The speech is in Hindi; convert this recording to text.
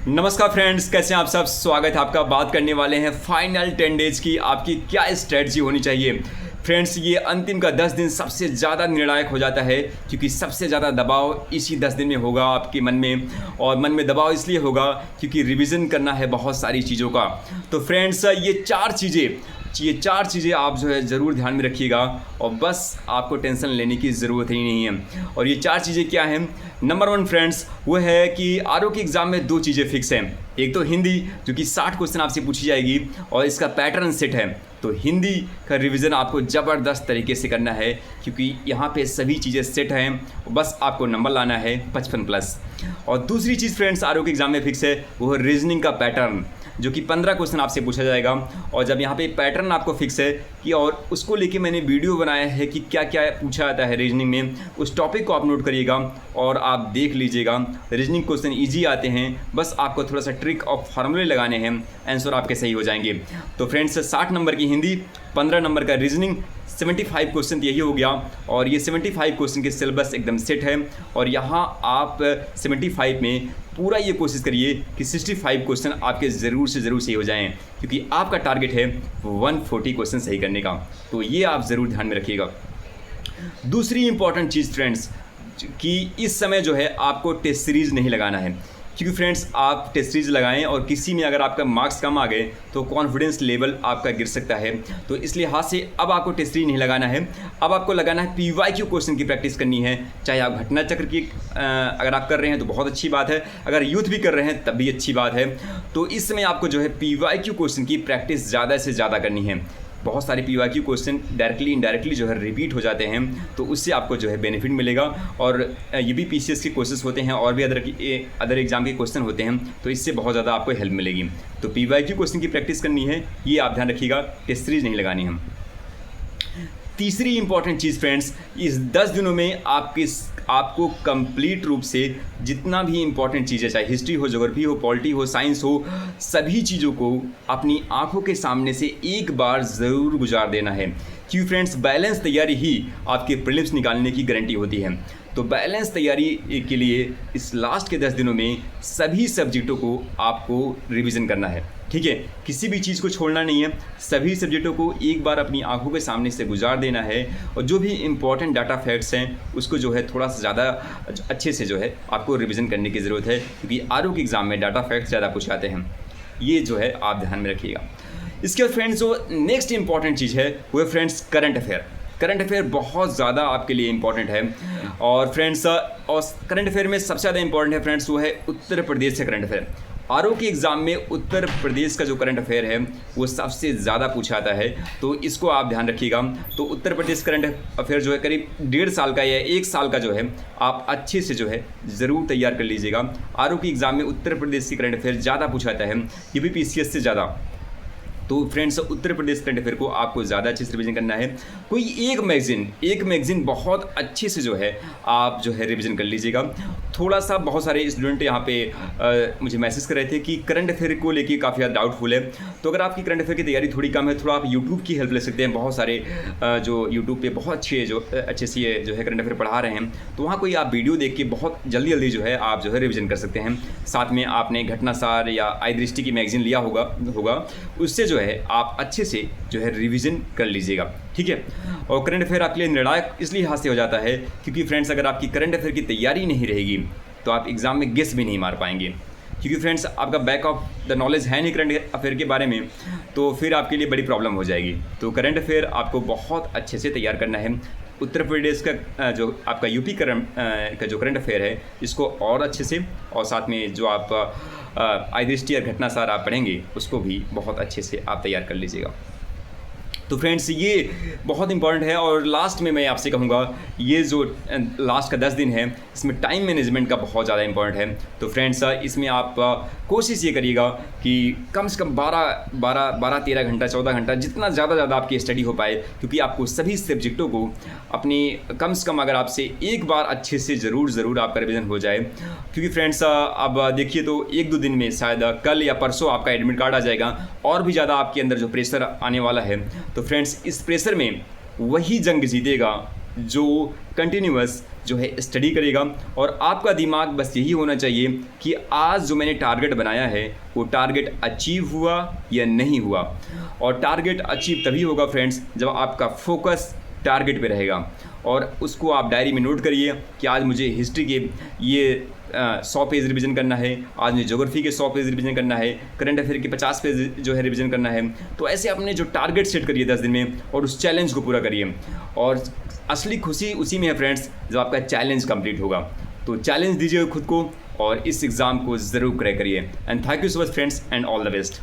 नमस्कार फ्रेंड्स, कैसे हैं आप सब। स्वागत है आपका। बात करने वाले हैं फाइनल 10 डेज की आपकी क्या स्ट्रेटजी होनी चाहिए। फ्रेंड्स, ये अंतिम का 10 दिन सबसे ज़्यादा निर्णायक हो जाता है, क्योंकि सबसे ज़्यादा दबाव इसी 10 दिन में होगा आपके मन में। और मन में दबाव इसलिए होगा क्योंकि रिवीजन करना है बहुत सारी चीज़ों का। तो फ्रेंड्स, ये चार चीज़ें आप जो है ज़रूर ध्यान में रखिएगा, और बस आपको टेंशन लेने की ज़रूरत ही नहीं है। और ये चार चीज़ें क्या हैं? नंबर 1 फ्रेंड्स, वो है कि आरओ के एग्ज़ाम में 2 चीज़ें फिक्स हैं। एक तो हिंदी, जो कि 60 क्वेश्चन आपसे पूछी जाएगी और इसका पैटर्न सेट है। तो हिंदी का रिवीजन आपको ज़बरदस्त तरीके से करना है, क्योंकि यहाँ पे सभी चीज़ें सेट हैं, बस आपको नंबर लाना है 55+। और दूसरी चीज़ फ्रेंड्स आरओ के एग्ज़ाम में फिक्स है, वो है रीजनिंग का पैटर्न, जो कि 15 क्वेश्चन आपसे पूछा जाएगा। और जब यहाँ पे पैटर्न आपको फिक्स है कि, और उसको लेके मैंने वीडियो बनाया है कि क्या क्या पूछा जाता है रीजनिंग में, उस टॉपिक को आप नोट करिएगा और आप देख लीजिएगा। रीजनिंग क्वेश्चन इजी आते हैं, बस आपको थोड़ा सा ट्रिक और फार्मूले लगाने हैं, आंसर आपके सही हो जाएंगे। तो फ्रेंड्स, 60 नंबर की हिंदी, 15 नंबर का रीजनिंग, 75 क्वेश्चन यही हो गया। और ये 75 क्वेश्चन के सिलेबस एकदम सेट है। और यहाँ आप 75 में पूरा ये कोशिश करिए कि 65 क्वेश्चन आपके ज़रूर से ज़रूर सही हो जाएं, क्योंकि आपका टारगेट है 140 क्वेश्चन सही करने का। तो ये आप ज़रूर ध्यान में रखिएगा। दूसरी इंपॉर्टेंट चीज़ फ्रेंड्स, कि इस समय जो है आपको टेस्ट सीरीज़ नहीं लगाना है, क्योंकि फ्रेंड्स आप टेस्ट सीरीज लगाएं और किसी में अगर आपका मार्क्स कम आ गए तो कॉन्फिडेंस लेवल आपका गिर सकता है। तो इसलिए हाथ से अब आपको टेस्ट सीरीज नहीं लगाना है। अब आपको लगाना है PYQ क्वेश्चन की प्रैक्टिस करनी है। चाहे आप घटना चक्र की अगर आप कर रहे हैं तो बहुत अच्छी बात है, अगर यूथ भी कर रहे हैं तब भी अच्छी बात है। तो इस समय आपको जो है PYQ क्वेश्चन की प्रैक्टिस ज़्यादा से ज़्यादा करनी है। बहुत सारे PYQ क्वेश्चन डायरेक्टली इनडायरेक्टली जो है रिपीट हो जाते हैं, तो उससे आपको जो है बेनिफिट मिलेगा। और ये भी PCS के क्वेश्चन होते हैं और भी अदर एग्जाम के क्वेश्चन होते हैं, तो इससे बहुत ज़्यादा आपको हेल्प मिलेगी। तो PYQ क्वेश्चन की प्रैक्टिस करनी है, ये आप ध्यान रखिएगा, टेस्ट सीरीज नहीं लगानी है। तीसरी इंपॉर्टेंट चीज़ फ्रेंड्स, इस 10 दिनों में आपको कंप्लीट रूप से जितना भी इंपॉर्टेंट चीज़ें, चाहे हिस्ट्री हो, ज्योग्राफी हो, पॉलिटी हो, साइंस हो, सभी चीज़ों को अपनी आंखों के सामने से एक बार ज़रूर गुजार देना है। क्योंकि फ्रेंड्स, बैलेंस तैयारी ही आपके प्रीलिम्स निकालने की गारंटी होती है। तो बैलेंस तैयारी के लिए इस लास्ट के 10 दिनों में सभी सब्जेक्टों को आपको रिवीजन करना है, ठीक है। किसी भी चीज़ को छोड़ना नहीं है, सभी सब्जेक्टों को एक बार अपनी आंखों के सामने से गुजार देना है। और जो भी इंपॉर्टेंट डाटा फैक्ट्स हैं उसको जो है थोड़ा सा ज़्यादा अच्छे से जो है आपको रिवीजन करने की ज़रूरत है, क्योंकि आरओ के एग्ज़ाम में डाटा फैक्ट्स ज़्यादा पूछ आते हैं। ये जो है आप ध्यान में रखिएगा। इसके बाद फ्रेंड्स, जो नेक्स्ट इंपॉर्टेंट चीज़ है वो है friends current affair. Current affair बहुत ज़्यादा आपके लिए इंपॉर्टेंट है। और फ्रेंड्स, और करंट अफेयर में सबसे ज़्यादा इंपॉर्टेंट है फ्रेंड्स, वो है उत्तर प्रदेश का करंट अफेयर। आरओ के एग्ज़ाम में उत्तर प्रदेश का जो करंट अफेयर है वो सबसे ज़्यादा पूछा जाता है, तो इसको आप ध्यान रखिएगा। तो उत्तर प्रदेश करंट अफेयर जो है करीब 1.5 साल का या 1 साल का जो है आप अच्छे से जो है ज़रूर तैयार कर लीजिएगा। आरओ के एग्ज़ाम में उत्तर प्रदेश की करंट अफेयर ज़्यादा पूछा जाता है, ये भी PCS से ज़्यादा। तो friends, Uttar Pradesh current affair को आपको ज़्यादा अच्छे से रिवीजन करना है। कोई एक मैगज़ीन बहुत अच्छे से जो है आप जो है रिवीजन कर लीजिएगा। थोड़ा सा बहुत सारे स्टूडेंट यहाँ पे मुझे मैसेज कर रहे थे कि करंट अफेयर को लेके काफ़ी ज़्यादा डाउटफुल है। तो अगर आपकी करंट अफेयर की तैयारी थोड़ी कम है, थोड़ा आप यूट्यूब की हेल्प ले सकते हैं। बहुत सारे जो यूट्यूब पे बहुत अच्छे से ये जो है करंट अफेयर पढ़ा रहे हैं, तो वहाँ कोई आप वीडियो देख के बहुत जल्दी जो है आप जो है रिवीजन कर सकते हैं। साथ में आपने घटनासार या आई दृष्टि की मैगज़ीन लिया होगा, उससे जो है आप अच्छे से जो है रिवीजन कर लीजिएगा, ठीक है। और करंट अफेयर आपके लिए निर्णायक इसलिए हाथ से हो जाता है क्योंकि फ्रेंड्स, अगर आपकी करंट अफेयर की तैयारी नहीं रहेगी तो आप एग्ज़ाम में गेस भी नहीं मार पाएंगे। क्योंकि फ्रेंड्स, आपका बैक ऑफ द नॉलेज है नहीं करंट अफेयर के बारे में, तो फिर आपके लिए बड़ी प्रॉब्लम हो जाएगी। तो करंट अफेयर आपको बहुत अच्छे से तैयार करना है। उत्तर प्रदेश का जो आपका यूपी का जो करंट अफेयर है, इसको और अच्छे से, और साथ में जो आप आई दृष्टि और घटनासार आप पढ़ेंगे उसको भी बहुत अच्छे से आप तैयार कर लीजिएगा। तो फ्रेंड्स, ये बहुत इंपॉर्टेंट है। और लास्ट में मैं आपसे कहूँगा, ये जो लास्ट का 10 दिन है, इसमें टाइम मैनेजमेंट का बहुत ज़्यादा इंपॉर्टेंट है। तो फ्रेंड्स, इसमें आप कोशिश ये करिएगा कि कम से कम 12-13 घंटा, 14 घंटा, जितना ज़्यादा आपकी स्टडी हो पाए, क्योंकि आपको सभी सब्जेक्टों को अपनी कम से कम अगर आपसे एक बार अच्छे से ज़रूर आपका रिवीजन हो जाए। क्योंकि फ्रेंड्स, अब देखिए तो 1-2 दिन में शायद कल या परसों आपका एडमिट कार्ड आ जाएगा, और भी ज़्यादा आपके अंदर जो प्रेशर आने वाला है। तो फ्रेंड्स, इस प्रेशर में वही जंग जीतेगा जो कंटिन्यूअस जो है स्टडी करेगा। और आपका दिमाग बस यही होना चाहिए कि आज जो मैंने टारगेट बनाया है वो टारगेट अचीव हुआ या नहीं हुआ। और टारगेट अचीव तभी होगा फ्रेंड्स जब आपका फोकस टारगेट पे रहेगा। और उसको आप डायरी में नोट करिए कि आज मुझे हिस्ट्री के ये 100 पेज रिवीजन करना है, आज मुझे ज्योग्राफी के 100 पेज रिवीजन करना है, करंट अफेयर के 50 पेज जो है रिवीजन करना है। तो ऐसे अपने जो टारगेट सेट करिए 10 दिन में और उस चैलेंज को पूरा करिए। और असली खुशी उसी में है फ्रेंड्स जब आपका चैलेंज कंप्लीट होगा। तो चैलेंज दीजिए खुद को और इस एग्ज़ाम को ज़रूर क्रैक करिए। And thank you so much friends and all the best.